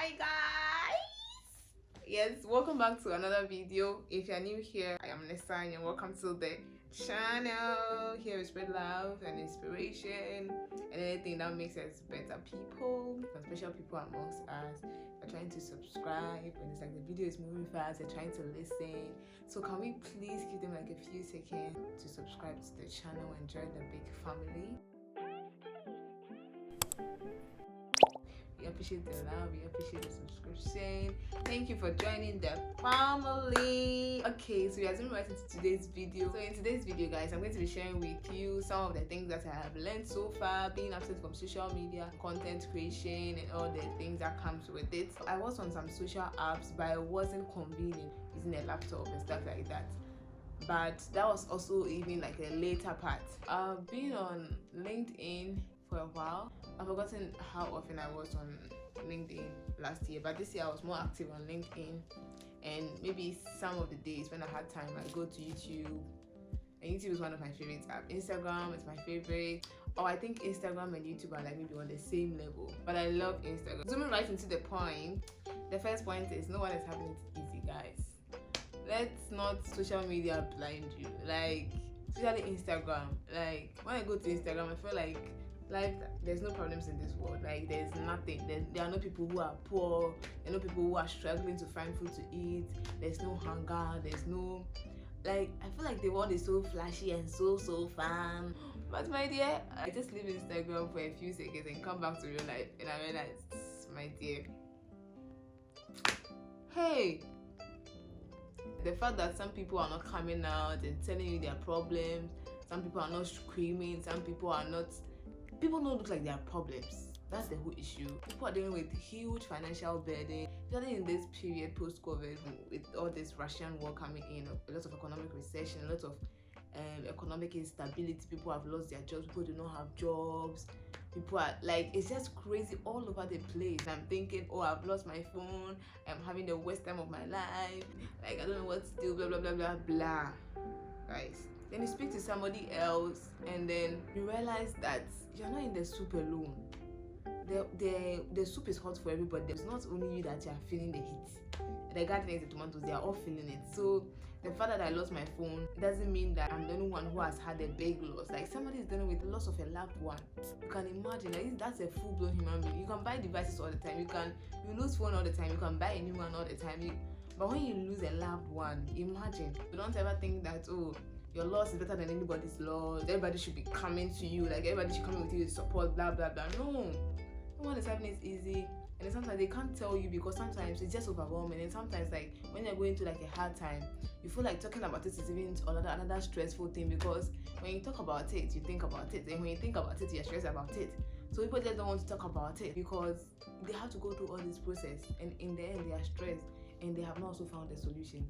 Hi guys, yes, welcome back to another video. If you're new here, I am Nessa and welcome to the channel. Here we spread love and inspiration and anything that makes us better people and special people amongst us. We're trying to subscribe and it's like the video is moving fast, they're trying to listen. So can we please give them like a few seconds to subscribe to the channel and join the big family? We appreciate the love, we appreciate the subscription. Thank you for joining the family. Okay, so we are zooming right into today's video. So in today's video, guys, I'm going to be sharing with you some of the things that I have learned so far being absent from social media, content creation, and all the things that comes with it. I was on some social apps, but it wasn't convenient using a laptop and stuff like that. But that was also even like a later part. I've been on LinkedIn for a while. I've forgotten how often I was on LinkedIn last year, but this year I was more active on LinkedIn. And maybe some of the days when I had time, I go to YouTube. And YouTube is one of my favorite apps. Instagram is my favorite. I think Instagram and YouTube are like maybe on the same level. But I love Instagram. Zooming right into the point, the first point is no one is having it easy, guys. Let's not social media blind you. Like, especially Instagram. Like, when I go to Instagram, I feel like there's no problems in this world. Like, there's nothing. There are no people who are poor. There are no people who are struggling to find food to eat. There's no hunger. There's no, like, I feel like the world is so flashy and so fun. But my dear, I just leave Instagram for a few seconds and come back to real life and I realize, my dear, hey, the fact that some people are not coming out and telling you their problems, some people are not screaming, some people don't look like they have problems. That's the whole issue. People are dealing with huge financial burden, especially in this period post-COVID with all this Russian war coming in, a lot of economic recession, a lot of economic instability. People have lost their jobs, people do not have jobs. People are like, it's just crazy all over the place. I'm thinking, oh, I've lost my phone, I'm having the worst time of my life, like I don't know what to do, blah blah blah blah blah. Guys, then you speak to somebody else and then you realize that you're not in the soup alone. The soup is hot for everybody. It's not only you that you are feeling the heat. The gardeners, the tomatoes, they are all feeling it. So the fact that I lost my phone doesn't mean that I'm the only one who has had a big loss. Like, somebody is dealing with the loss of a loved one. You can imagine, like, that's a full-blown human being. You can buy devices all the time. You lose phone all the time. You can buy a new one all the time. But when you lose a loved one, imagine. You don't ever think that, oh, your loss is better than anybody's loss. Everybody should be coming to you. Like, everybody should come with you with support, blah, blah, blah. No one is having it easy. And sometimes they can't tell you because sometimes it's just overwhelming. And sometimes, like, when you're going through like a hard time, you feel like talking about it is even another stressful thing, because when you talk about it, you think about it, and when you think about it, you're stressed about it. So people just don't want to talk about it because they have to go through all this process, and in the end they are stressed and they have not also found a solution.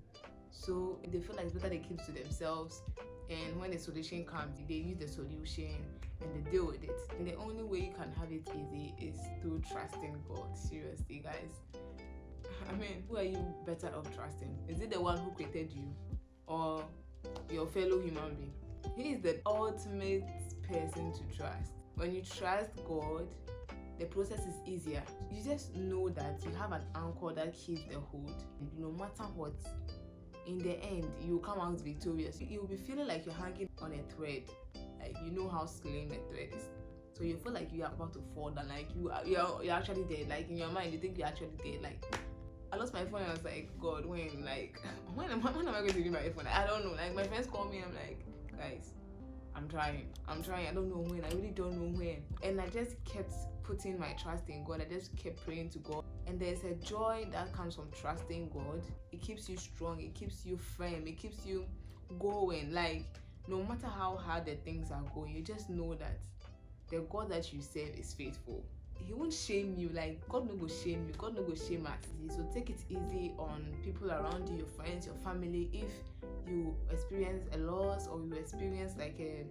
So they feel like it's better they keep to themselves, and when the solution comes, they use the solution and they deal with it. And the only way you can have it easy is through trusting God. Seriously, guys. I mean, who are you better off trusting? Is it the one who created you or your fellow human being? He is the ultimate person to trust. When you trust God, the process is easier. You just know that you have an anchor that keeps the hold. And no matter what, in the end, you come out victorious. You'll be feeling like you're hanging on a thread. Like, you know how slim a thread is. So you feel like you are about to fall down. Like, you're actually dead. Like, in your mind, you think you're actually dead. Like, I lost my phone and I was like, God, when? Like, when am I going to get my phone? I don't know. Like, my friends call me and I'm like, guys, I'm trying. I don't know when. I really don't know when. And I just kept putting my trust in God. I just kept praying to God. And there's a joy that comes from trusting God. It keeps you strong. It keeps you firm. It keeps you going. Like, no matter how hard the things are going, you just know that the God that you serve is faithful. He won't shame you. Like, God no go shame you. God no go shame us. So take it easy on people around you, your friends, your family. If you experience a loss or you experience like a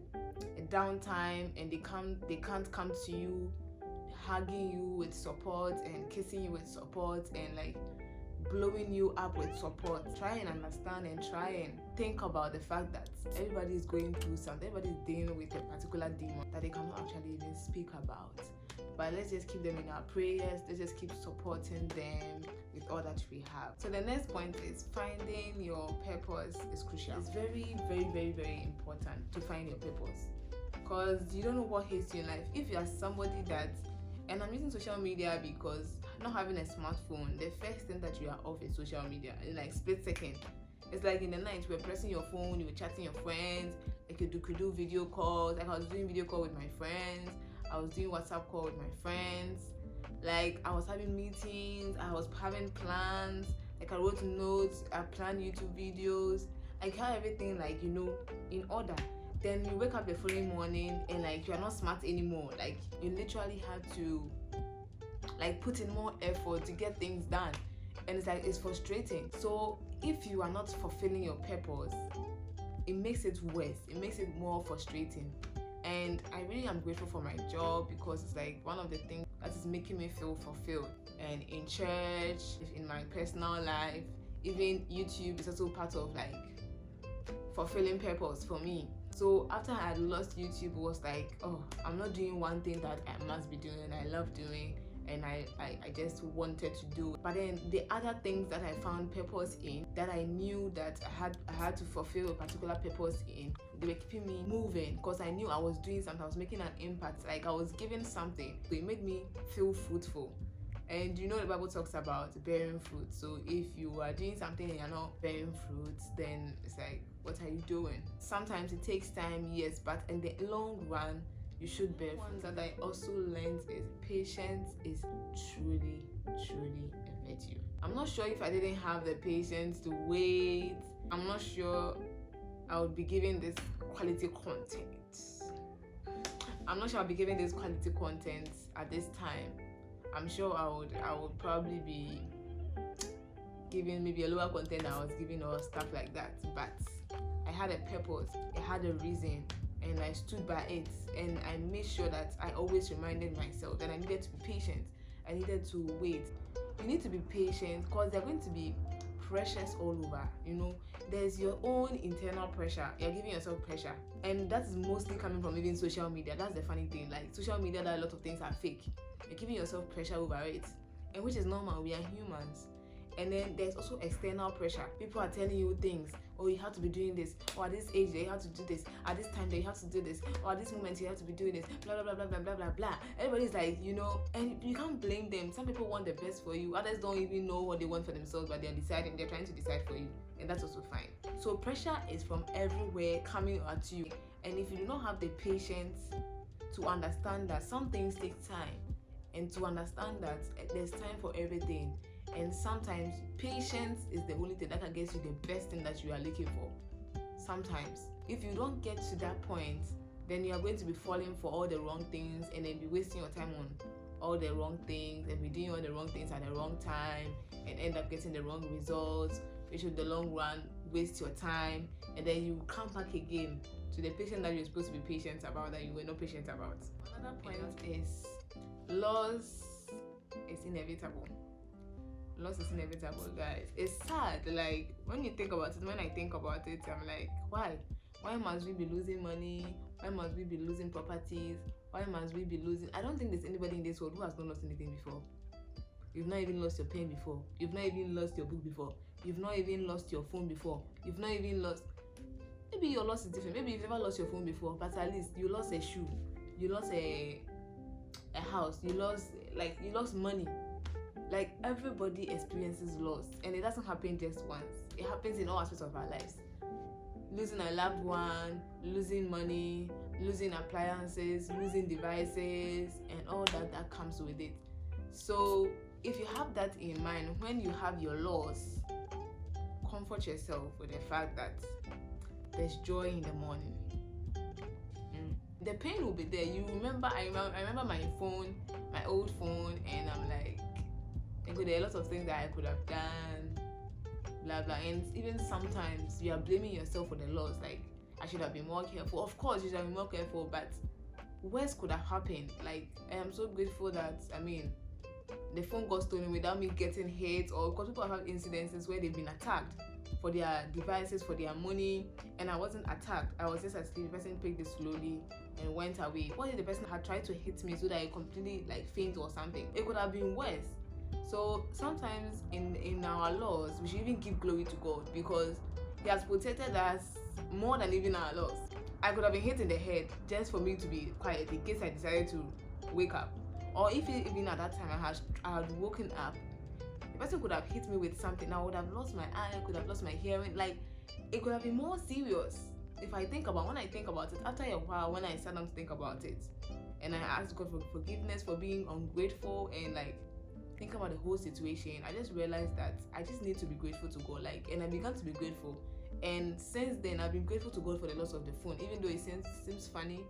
downtime and they can't come to you, hugging you with support and kissing you with support and like blowing you up with support, try and understand and try and think about the fact that everybody is going through something. Everybody is dealing with a particular demon that they cannot actually even speak about. but let's just keep them in our prayers. Let's just keep supporting them with all that we have. So the next point is finding your purpose is crucial. It's very, very, very, very important to find your purpose, because you don't know what hits you in life. If you are somebody that, and I'm using social media because not having a smartphone, the first thing that you are off is social media in like split second. It's like in the night you were pressing your phone, you were chatting your friends, like you could do video calls. Like I was doing video call with my friends, I was doing WhatsApp call with my friends, like I was having meetings, I was having plans, like I wrote notes, I planned YouTube videos, like had everything like, you know, in order. Then you wake up the following morning and like you are not smart anymore. Like you literally had to like put in more effort to get things done, and it's like it's frustrating. So if you are not fulfilling your purpose, it makes it worse, it makes it more frustrating. And I really am grateful for my job, because it's like one of the things that is making me feel fulfilled. And in church, in my personal life, even YouTube is also part of like fulfilling purpose for me. So after I had lost YouTube, it was like, oh, I'm not doing one thing that I must be doing and I love doing, and I just wanted to do. But then the other things that I found purpose in, that I knew that I had to fulfill a particular purpose in, they were keeping me moving, because I knew I was doing something, I was making an impact, like I was giving something. So it made me feel fruitful. And you know the Bible talks about bearing fruit. So if you are doing something and you're not bearing fruit, then it's like, what are you doing? Sometimes it takes time, yes, but in the long run, you should bear fruit. One that I also learned is patience is truly, truly a virtue. I'm not sure if I didn't have the patience to wait. I'm not sure I would be giving this quality content. I'm not sure I'll be giving this quality content at this time. I'm sure I would probably be giving maybe a lower content than I was giving or stuff like that. But I had a purpose, I had a reason, and I stood by it, and I made sure that I always reminded myself that I needed to be patient. I needed to wait. You need to be patient, because they're going to be pressures all over. You know, there's your own internal pressure. You're giving yourself pressure, and that is mostly coming from even social media. That's the funny thing. Like social media, that a lot of things are fake. You're giving yourself pressure over it, and which is normal. We are humans. And then there's also external pressure. People are telling you things. Oh, you have to be doing this. Or at this age, you have to do this. At this time, you have to do this. Or at this moment, you have to be doing this. Blah, blah, blah, blah, blah, blah, blah, blah. Everybody's like, you know, and you can't blame them. Some people want the best for you. Others don't even know what they want for themselves, but they're deciding. They're trying to decide for you. And that's also fine. So pressure is from everywhere coming at you. And if you do not have the patience to understand that some things take time, and to understand that there's time for everything, and sometimes patience is the only thing that can get you the best thing that you are looking for. Sometimes if you don't get to that point, then you are going to be falling for all the wrong things, and then be wasting your time on all the wrong things, and be doing all the wrong things at the wrong time, and end up getting the wrong results, which in the long run waste your time, and then you come back again to the patient that you're supposed to be patient about, that you were not patient about. Another point is loss is inevitable. Loss is inevitable, guys. It's sad. Like when you think about it, when I think about it, I'm like, why must we be losing money? Why must we be losing properties? Why must we be losing? I don't think there's anybody in this world who has not lost anything before. You've not even lost your pen before. You've not even lost your book before. You've not even lost your phone before. You've not even lost, maybe your loss is different. Maybe you've never lost your phone before, but at least you lost a shoe, you lost a house, you lost money. Like everybody experiences loss, and it doesn't happen just once. It happens in all aspects of our lives. Losing a loved one, losing money, losing appliances, losing devices, and all that comes with it. So if you have that in mind, when you have your loss, comfort yourself with the fact that there's joy in the morning. The pain will be there. You remember, I remember my phone, my old phone, and I'm like, there are lots of things that I could have done, blah blah. And even sometimes you are blaming yourself for the loss. Like, I should have been more careful. Of course, you should have been more careful, but worse could have happened. Like, I am so grateful that the phone got stolen without me getting hit, or because people have had incidences where they've been attacked for their devices, for their money, and I wasn't attacked. I was just asleep. The person picked it slowly, and went away? What if the person had tried to hit me so that I completely like faint or something? It could have been worse. So sometimes in our laws, we should even give glory to God, because He has protected us more than even our laws. I could have been hit in the head just for me to be quiet in case I decided to wake up. Or if even at that time I had woken up, the person could have hit me with something. I would have lost my eye, I could have lost my hearing. Like, it could have been more serious. When I think about it, after a while, when I sat down to think about it, and I asked God for forgiveness for being ungrateful and like think about the whole situation, I just realized that I just need to be grateful to God. Like, and I began to be grateful. And since then, I've been grateful to God for the loss of the phone. Even though it seems funny,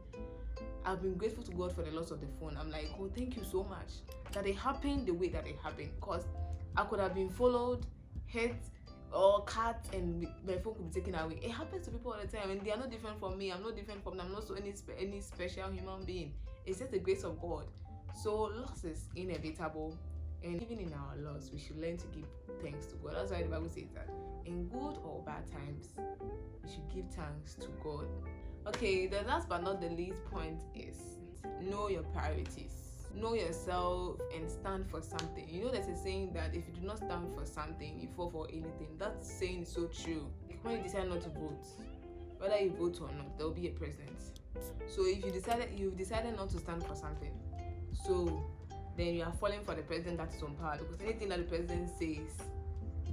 I've been grateful to God for the loss of the phone. I'm like, oh, thank you so much that it happened the way that it happened. Because I could have been followed, hit, or cut, and my phone could be taken away. It happens to people all the time, and they are not different from me. I'm not different from them. I'm not so any special human being. It's just the grace of God. So loss is inevitable. And even in our loss, we should learn to give thanks to God. That's why the Bible says that in good or bad times, we should give thanks to God. Okay, the last but not the least point is know your priorities. Know yourself and stand for something. You know, there's a saying that if you do not stand for something, you fall for anything. That saying is so true. Like when you decide not to vote, whether you vote or not, there will be a president. So if you've decided not to stand for something, so then you are falling for the president that is on power, because anything that the president says,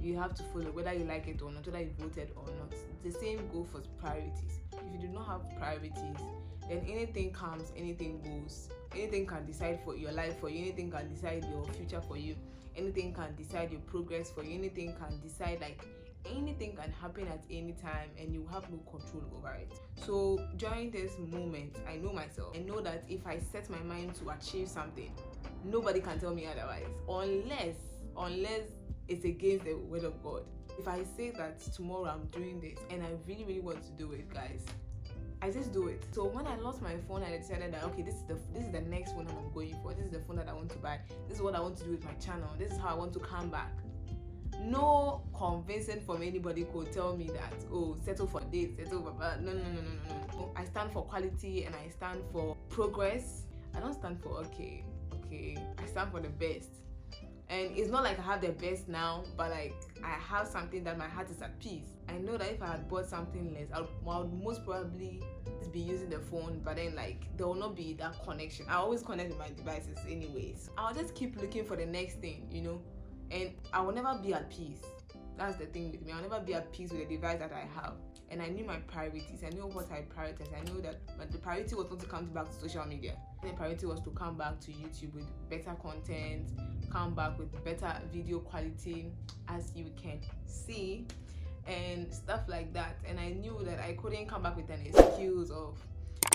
you have to follow, whether you like it or not, whether you voted or not. The same goes for priorities. If you do not have priorities, then anything comes, anything goes. Anything can decide for your life for you. Anything can decide your future for you. Anything can decide your progress for you. Anything can decide, like, anything can happen at any time, and you have no control over it. So during this moment, I know myself. I know that if I set my mind to achieve something, nobody can tell me otherwise, unless it's against the word of God. If I say that tomorrow I'm doing this and I really, really want to do it, guys, I just do it. So when I lost my phone, I decided that okay, this is the next phone that I'm going for. This is the phone that I want to buy. This is what I want to do with my channel. This is how I want to come back. No convincing from anybody could tell me that, oh, settle for this, settle for that. No. I stand for quality and I stand for progress. I don't stand for okay. I stand for the best. And it's not like I have the best now, but like I have something that my heart is at peace. I know that if I had bought something less, I would most probably be using the phone, but then like there will not be that connection. I always connect with my devices anyways. I'll just keep looking for the next thing, you know, and I will never be at peace. That's the thing with me. I'll never be at peace with the device that I have. And I knew my priorities. I knew what I prioritized. I know that the priority was not to come back to social media. The priority was to come back to YouTube with better content, come back with better video quality, as you can see, and stuff like that. And I knew that I couldn't come back with an excuse of,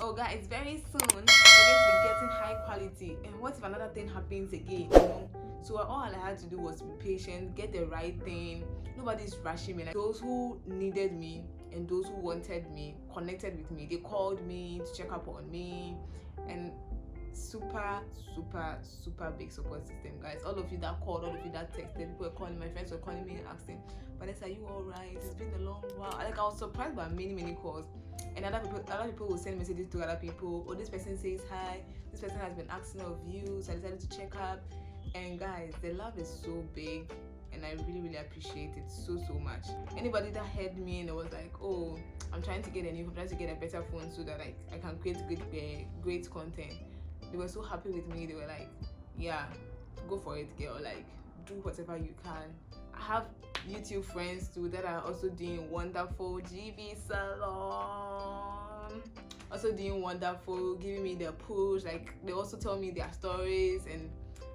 oh guys, very soon we're going to be getting high quality, and what if another thing happens again, you know? So all I had to do was be patient, get the right thing. Nobody's rushing me. Like, those who needed me and those who wanted me connected with me. They called me to check up on me, and super big support system, guys. All of you that called, all of you that texted, people were calling, my friends were calling me and asking, Vanessa, are you all right? It's been a long while. Like, I was surprised by many calls, and other people will send messages to other people. Oh, this person says hi, this person has been asking of you, so I decided to check up. And guys, the love is so big, and I really appreciate it so much. Anybody that heard me and was like, oh, I'm trying to get a better phone so that I can create great content, they were so happy with me. They were like, yeah, go for it, girl, like do whatever you can. I have YouTube friends too that are also doing wonderful, GB Salon, also doing wonderful, giving me their push. Like, they also tell me their stories and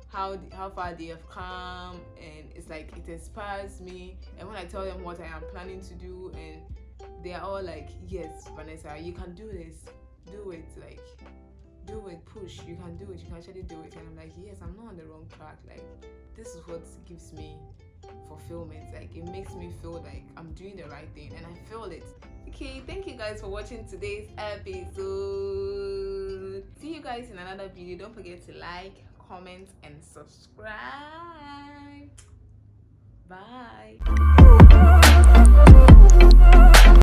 how far they have come, and it's like it inspires me. And when I tell them what I am planning to do, and they are all like, yes, Vanessa, you can do this, do it, like do it, push, you can do it, you can actually do it. And I'm like, yes, I'm not on the wrong track. Like, this is what gives me fulfillment. Like, it makes me feel like I'm doing the right thing, and I feel it. Okay, thank you guys for watching today's episode. See you guys in another video. Don't forget to like, comment, and subscribe. Bye.